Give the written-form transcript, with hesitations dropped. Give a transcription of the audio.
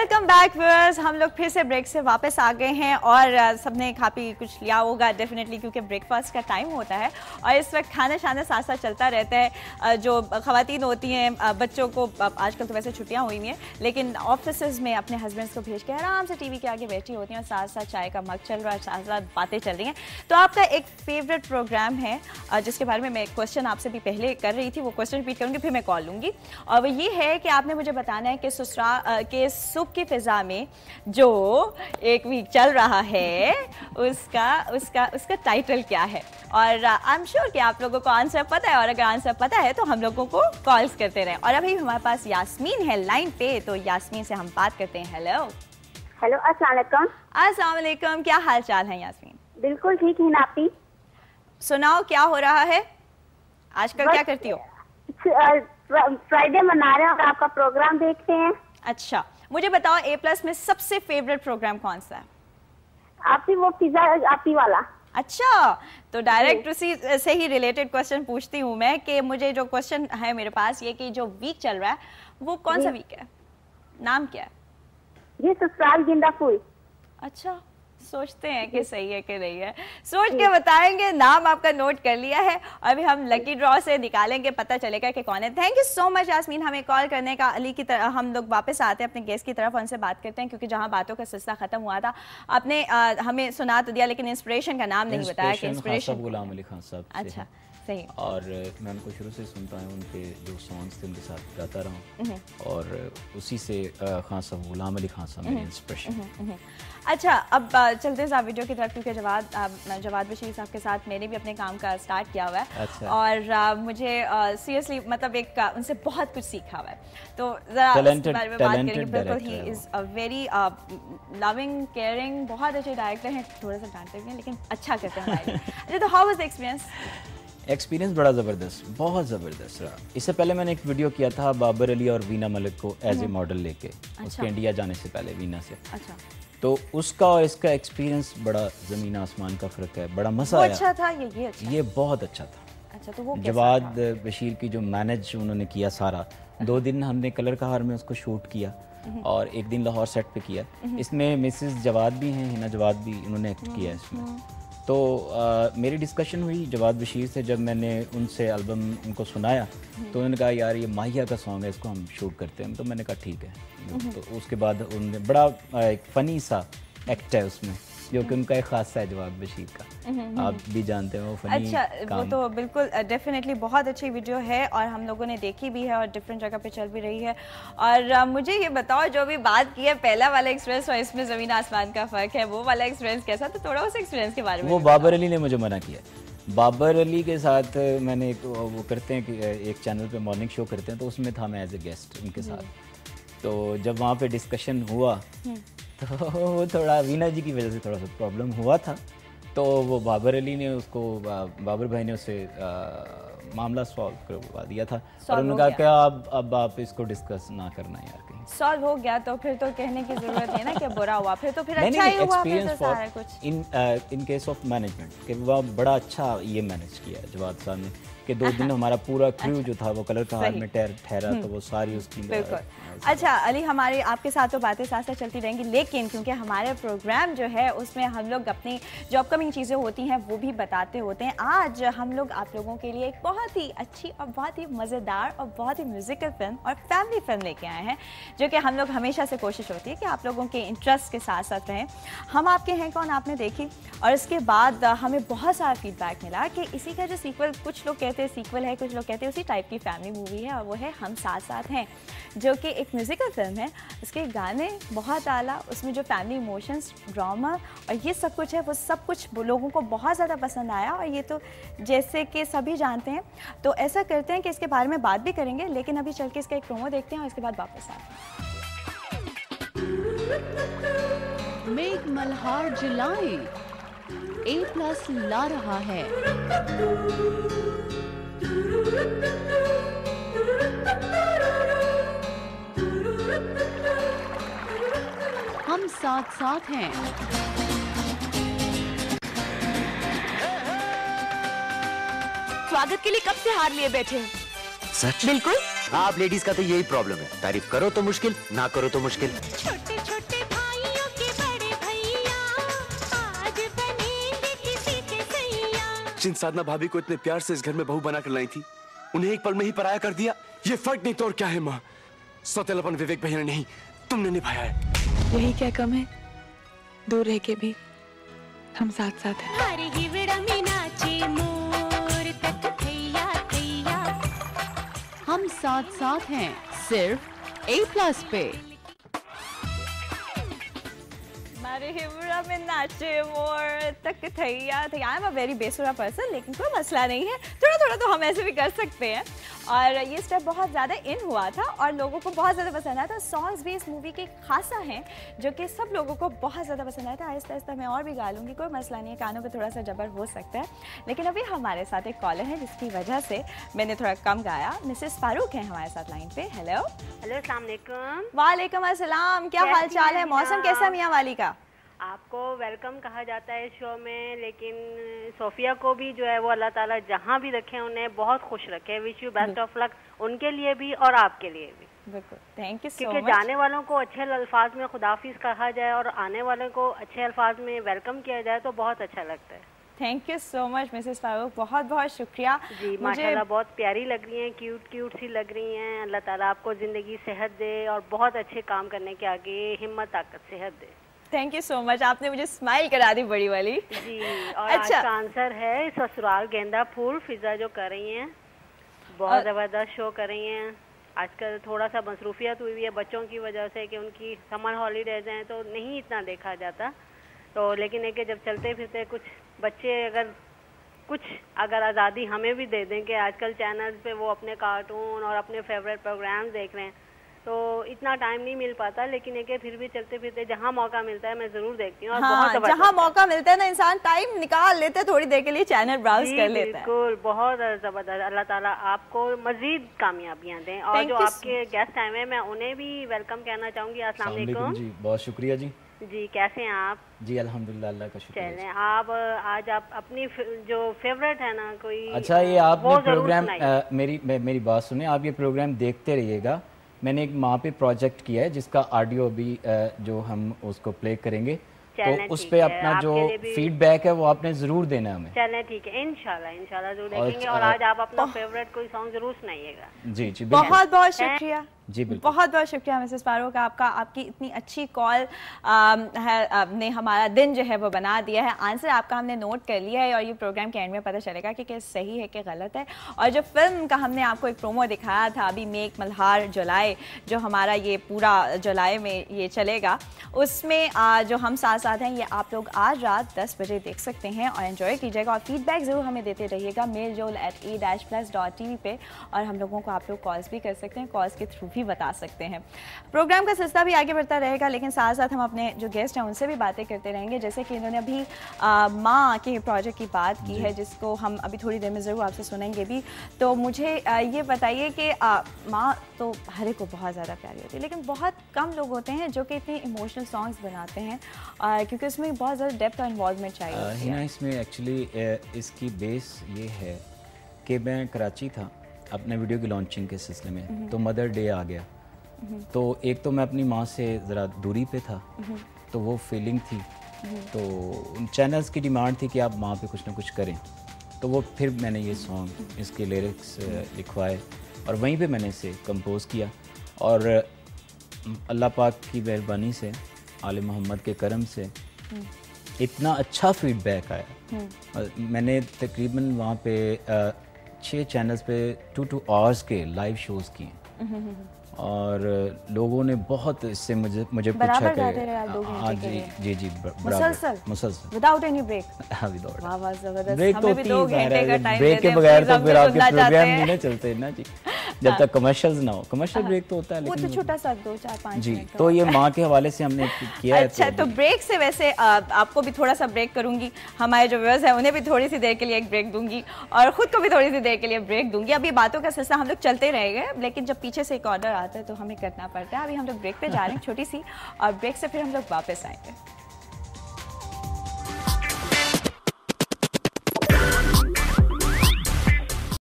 Welcome back viewers. हम लोग फिर से ब्रेक से वापस आ गए हैं और सबने खा पी कुछ लिया होगा डेफिनेटली, क्योंकि ब्रेकफास्ट का टाइम होता है और इस वक्त खाना शाना साथ साथ चलता रहता है। जो ख़वातीन होती हैं, बच्चों को आजकल तो वैसे छुट्टियां हुई हैं, लेकिन ऑफिस में अपने हस्बैंड्स को भेज के आराम से टीवी के आगे बैठी होती हैं और साथ साथ चाय का मग चल रहा है, साथ साथ बातें चल रही हैं। तो आपका एक फेवरेट प्रोग्राम है जिसके बारे में मैं क्वेश्चन आपसे भी पहले कर रही थी, वो क्वेश्चन रिपीट करूँगी फिर मैं कॉल लूँगी। और वो ये है कि आपने मुझे बताना है कि ससुराल के सुबह की फिजा में जो एक वीक चल रहा है उसका टाइटल क्या है। और आई एम श्योर कि आप लोगों को आंसर पता है, और अगर आंसर पता है तो हम लोगों को कॉल्स करते रहें। और अभी हमारे पास यास्मीन है लाइन पे, तो यास्मीन से हम बात करते हैं। हेलो हेलो, अस्सलाम वालेकुम। अस्सलाम वालेकुम, क्या हाल चाल है यास्मीन? बिल्कुल ठीक है नापी। सुनाओ क्या हो रहा है आजकल, क्या करती हो? फ्राइडे मना रहे हैं और आपका प्रोग्राम देखते हैं। अच्छा, मुझे बताओ A+ में सबसे फेवरेट प्रोग्राम कौन सा है? आपकी वो पिज्जा आपी वाला। अच्छा, तो डायरेक्ट उसी से ही रिलेटेड क्वेश्चन पूछती हूँ मैं कि मुझे जो क्वेश्चन है मेरे पास ये कि जो वीक चल रहा है वो कौन सा वीक है, नाम क्या है? ये ससुराल गेंदा फूल। अच्छा, सोचते हैं कि सही है कि नहीं है, सोच के बताएंगे। नाम आपका नोट कर लिया है, अभी हम लकी ड्रॉ से निकालेंगे, पता चलेगा कि कौन है। Thank you so much Yasmin हमें कॉल करने का। अली की तरफ हम लोग वापस आते हैं अपने गेस्ट की तरफ, उनसे बात करते हैं, क्योंकि जहां बातों का सिलसिला खत्म हुआ था आपने हमें सुना तो दिया, लेकिन इंस्पिरेशन का नाम नहीं बताया कि इंस्पिरेशन गुलाम अली खान साहब। अच्छा सही। और मैं उनको शुरू से सुनता हूँ, उनके जो सॉन्ग्स थे उनके साथ गाता रहा हूँ, और उसी से खान साहब, गुलाम अली खान साहब मेरी इंस्पिरेशन। अच्छा, अब चलते साहब वीडियो की तरफ, क्योंकि जवाद बशीर साहब के साथ मैंने भी अपने काम का स्टार्ट किया हुआ है। अच्छा। और मुझे सीरियसली मतलब एक उनसे बहुत कुछ सीखा हुआ है, तो जरा इस बारे में बात करेंगे। बिल्कुल, he is a very loving caring, बहुत अच्छे डायरेक्टर हैं, थोड़ा सा डांटते भी हैं लेकिन अच्छा करते हैं हमारे लिए। अच्छा, तो हाउ वाज द एक्सपीरियंस? बड़ा ज़बरदस्त, बहुत ज़बरदस्त रहा। इससे पहले मैंने एक वीडियो किया था बाबर अली और वीना मलिक को एज ए मॉडल लेके, उसके इंडिया जाने से पहले वीना से। अच्छा, तो उसका और इसका एक्सपीरियंस बड़ा ज़मीन आसमान का फ़र्क है, बड़ा मज़ा आया। अच्छा था ये अच्छा, ये बहुत अच्छा था। अच्छा, तो वो जवाद बशीर की जो मैनेज उन्होंने किया सारा, 2 दिन हमने कलर कहार में उसको शूट किया और 1 दिन लाहौर सेट पे किया। इसमें मिसेस जवाद भी हैं, हिना जवाद भी, उन्होंने एक्ट किया इसमें। तो मेरी डिस्कशन हुई जवाद बशीर से, जब मैंने उनसे एल्बम उनको सुनाया तो उन्होंने कहा यार ये माहिया का सॉन्ग है, इसको हम शूट करते हैं। तो मैंने कहा ठीक है। तो उसके बाद उन्होंने बड़ा एक फ़नी सा एक्ट है उसमें, जो कि उनका एक खासा है जवाद बशीर का, आप भी जानते हैं वो फनी। अच्छा, वो तो बिल्कुल डेफिनेटली बहुत अच्छी वीडियो है और हम लोगों ने देखी भी है और डिफरेंट जगह पे चल भी रही है। और मुझे ये बताओ, जो भी बात की है पहला वाला एक्सपीरियंस और इसमें ज़मीन आसमान का फ़र्क है, वो वाला एक्सपीरियंस कैसा? तो थोड़ा उस एक्सपीरियंस के बारे में। वो बाबर अली ने मुझे मना किया। बाबर अली के साथ मैंने वो करते हैं कि एक चैनल पे मॉर्निंग शो करते हैं, तो उसमें था मैं एज ए गेस्ट उनके साथ। तो जब वहाँ पे डिस्कशन हुआ तो वो थोड़ा वीना जी की वजह से थोड़ा सा प्रॉब्लम हुआ था। तो वो बाबर अली ने उसको, बाबर भाई ने उसे मामला सॉल्व करवा दिया था और उन्होंने कहा कि अब आप इसको डिस्कस ना करना यार, कहीं सॉल्व हो गया तो फिर तो कहने की जरूरत नहीं है ना कि बुरा हुआ, फिर तो फिर अच्छा ही हुआ, फिर तो सारा कुछ इन केस ऑफ मैनेजमेंट कि वह बड़ा अच्छा ये मैनेज किया जवाद साहब ने कि 2 दिन हमारा पूरा क्रू जो था वो कलर कहार में ठहरा, तो वो सारी उसकी बिल्कुल। अच्छा अली, हमारे आपके साथ तो बातें साथ साथ चलती रहेंगी, लेकिन क्योंकि हमारे प्रोग्राम जो है उसमें हम लोग अपनी जो अपकमिंग चीज़ें होती हैं वो भी बताते होते हैं। आज हम लोग आप लोगों के लिए एक बहुत ही अच्छी और बहुत ही मज़ेदार और बहुत ही म्यूज़िकल फिल्म और फैमिली फिल्म लेके आए हैं, जो कि हम लोग हमेशा से कोशिश होती है कि आप लोगों के इंटरेस्ट के साथ साथ रहें। हम आपके हैं कौन आपने देखी, और इसके बाद हमें बहुत सारा फीडबैक मिला कि इसी का जो सीक्वल, कुछ लोग कहते हैं सीक्वल है, कुछ लोग कहते हैं उसी टाइप की फैमिली मूवी है, और वो है हम साथ साथ हैं, जो कि एक म्यूज़िकल फिल्म है। उसके गाने बहुत आला, उसमें जो फैमिली इमोशंस, ड्रामा और ये सब कुछ है, वो सब कुछ लोगों को बहुत ज़्यादा पसंद आया। और ये तो जैसे कि सभी जानते हैं, तो ऐसा करते हैं कि इसके बारे में बात भी करेंगे, लेकिन अभी चल के इसका एक प्रोमो देखते हैं और इसके बाद वापस आते हैं। मेघ मल्हार जुलाई A+ ला रहा है। हम साथ साथ हैं। स्वागत के लिए कब से हार लिए बैठे हैं? सच? बिल्कुल। आप लेडीज का तो यही प्रॉब्लम है, तारीफ करो तो मुश्किल, ना करो तो मुश्किल। छोटे जिन साधना भाभी को इतने प्यार से इस घर में बहू बना कर लाई थी, उन्हें एक पल में ही पराया कर दिया। ये फर्क नहीं तो और क्या है माँ? सौतेलापन विवेक भैया ने नहीं, तुमने निभाया है। यही क्या कम है? दूर रह के भी हम साथ साथ हैं। हम साथ साथ हैं सिर्फ A+ पे। हमारे हिवड़ा में नाचे मोर तक थैया थैया। आई एम अ वेरी बेसुरा पर्सन, लेकिन कोई मसला नहीं है, थोड़ा थोड़ा तो हम ऐसे भी कर सकते हैं। और ये स्टेप बहुत ज़्यादा इन हुआ था और लोगों को बहुत ज़्यादा पसंद आया था। सॉन्ग्स भी इस मूवी के खासा हैं जो कि सब लोगों को बहुत ज़्यादा पसंद आया था। आहिस्ता आहिस्ता मैं और भी गा लूँगी, कोई मसला नहीं है, कानों पे थोड़ा सा जबर हो सकता है। लेकिन अभी हमारे साथ एक कॉलर है जिसकी वजह से मैंने थोड़ा कम गाया। मिसेस फारूक हैं हमारे साथ लाइन पे। हेलो हेलो, अस्सलाम वालेकुम। वालेकुम अस्सलाम, क्या हाल चाल है? मौसम कैसा मियाँ वाली का? आपको वेलकम कहा जाता है शो में, लेकिन सोफिया को भी जो है वो अल्लाह ताला जहाँ भी रखे उन्हें बहुत खुश रखे। Wish you best of luck, उनके लिए भी और आपके लिए भी। बिल्कुल, थैंक यू सो क्योंकि मच। जाने वालों को अच्छे अल्फाज में खुदाफिज कहा जाए और आने वालों को अच्छे अल्फाज में वेलकम किया जाए तो बहुत अच्छा लगता है। Thank you so much Mrs Farooq, बहुत बहुत शुक्रिया। जी माशाल्लाह बहुत प्यारी लग रही हैं, क्यूट क्यूट सी लग रही हैं। अल्लाह ताला आपको ज़िंदगी सेहत दे और बहुत अच्छे काम करने के आगे हिम्मत ताकत सेहत दे। थैंक यू सो मच, आपने मुझे स्माइल करा दी बड़ी वाली। जी, और अच्छा। आज का आंसर है ससुराल गेंदा फूल। फिजा जो कर रही हैं बहुत ज़बरदस्त शो कर रही हैं। आजकल थोड़ा सा मसरूफियत हुई है बच्चों की वजह से कि उनकी समर हॉलीडेज हैं तो नहीं इतना देखा जाता। तो लेकिन एक जब चलते फिरते कुछ बच्चे अगर आज़ादी हमें भी दे दें कि आजकल चैनल्स पे वो अपने कार्टून और अपने फेवरेट प्रोग्राम देख रहे हैं तो इतना टाइम नहीं मिल पाता। लेकिन एक फिर भी चलते फिरते जहाँ मौका मिलता है मैं जरूर देखती हूँ। हाँ, जहाँ मौका मिलता है ना इंसान टाइम निकाल लेते हैं, थोड़ी देर के लिए चैनल ब्राउज कर लेता है। बिल्कुल, बहुत जबरदस्त। अल्लाह ताला आपको मजीद कामयाबियाँ दें। और जो आपके गेस्ट आए हैं मैं उन्हें भी वेलकम कहना चाहूँगी। अस्सलाम वालेकुम जी, बहुत शुक्रिया जी। जी, कैसे हैं आप? जी अल्हम्दुलिल्लाह, अल्लाह का शुक्र है। चलें, आप आज आप अपनी जो फेवरेट है ना कोई। अच्छा, ये आपने प्रोग्राम मेरी बात सुने, आप ये प्रोग्राम देखते रहिएगा। मैंने एक माँ पे प्रोजेक्ट किया है जिसका ऑडियो अभी जो हम उसको प्ले करेंगे तो उस पे अपना जो फीडबैक है वो आपने जरूर देना है हमें। चलें ठीक है, इंशाल्लाह जरूर देखेंगे। और आज आप अपना फेवरेट कोई सॉन्ग जरूर सुनाइएगा। जी जी, बहुत बहुत शुक्रिया। जी बिल्कुल, बहुत बहुत शुक्रिया मिसेस फारूक, आपकी इतनी अच्छी कॉल ने हमारा दिन जो है वो बना दिया है। आंसर आपका हमने नोट कर लिया है और ये प्रोग्राम के एंड में पता चलेगा कि सही है कि गलत है। और जो फिल्म का हमने आपको एक प्रोमो दिखाया था अभी, मेक मल्हार जुलाई, जो हमारा ये पूरा जुलाई में ये चलेगा, उसमें जो हम साथ साथ हैं ये आप लोग आज रात 10 बजे देख सकते हैं और एंजॉय कीजिएगा। और फीडबैक ज़रूर हमें देते रहिएगा mailjoel@a-plus.tv पे। और हम लोगों को आप लोग कॉल्स भी कर सकते हैं, कॉल्स के थ्रू भी बता सकते हैं। प्रोग्राम का सिलसिला भी आगे बढ़ता रहेगा, लेकिन साथ साथ हम अपने जो गेस्ट हैं उनसे भी बातें करते रहेंगे। जैसे कि इन्होंने अभी माँ के प्रोजेक्ट की बात की है जिसको हम अभी थोड़ी देर में ज़रूर आपसे सुनेंगे भी। तो मुझे ये बताइए कि माँ तो हर एक को बहुत ज़्यादा प्यारी होती है, लेकिन बहुत कम लोग होते हैं जो कि इतने इमोशनल सॉन्ग्स बनाते हैं क्योंकि उसमें बहुत ज़्यादा डेप्थ और इन्वॉल्वमेंट चाहिए हिना। इसमें एक्चुअली इसकी बेस ये है कि मैं कराची था अपने वीडियो की लॉन्चिंग के सिलसिले में, तो मदर डे आ गया। तो एक तो मैं अपनी माँ से ज़रा दूरी पे था तो वो फीलिंग थी, तो उन चैनल्स की डिमांड थी कि आप माँ पे कुछ ना कुछ करें। तो वो फिर मैंने ये सॉन्ग, इसके लिरिक्स लिखवाए और वहीं पे मैंने इसे कंपोज़ किया। और अल्लाह पाक की मेहरबानी से, आले मोहम्मद के करम से इतना अच्छा फीडबैक आया। मैंने तकरीबन वहाँ पे 6 चैनल्स पे 2 आवर्स के लाइव शोज़ किए और लोगों ने बहुत इससे मुझे पूछा कि हाँ जी जी मुसलसल विदाउट एनी ब्रेक। हाँ, विदाउट ब्रेक तो ब्रेक के बगैर तो फिर आपके प्रोग्राम नहीं ना चलते ना जी, जब तक कमर्शियल्स ना हो। कमर्शियल ब्रेक तो होता है वो तो छोटा सा 2-4-5 जी। तो ये माँ के हवाले से हमने किया है। अच्छा, तो ब्रेक से वैसे आपको भी थोड़ा सा ब्रेक करूंगी, हमारे जो व्यूअर्स हैं उन्हें भी थोड़ी सी देर के लिए एक ब्रेक दूंगी और खुद को भी थोड़ी सी देर के लिए ब्रेक दूंगी। अभी बातों का सिलसिला हम लोग चलते रहेंगे, लेकिन जब पीछे से एक ऑर्डर आता है तो हमें करना पड़ता है। अभी हम लोग ब्रेक पे जा रहे हैं छोटी सी, और ब्रेक से फिर हम लोग वापस आएंगे।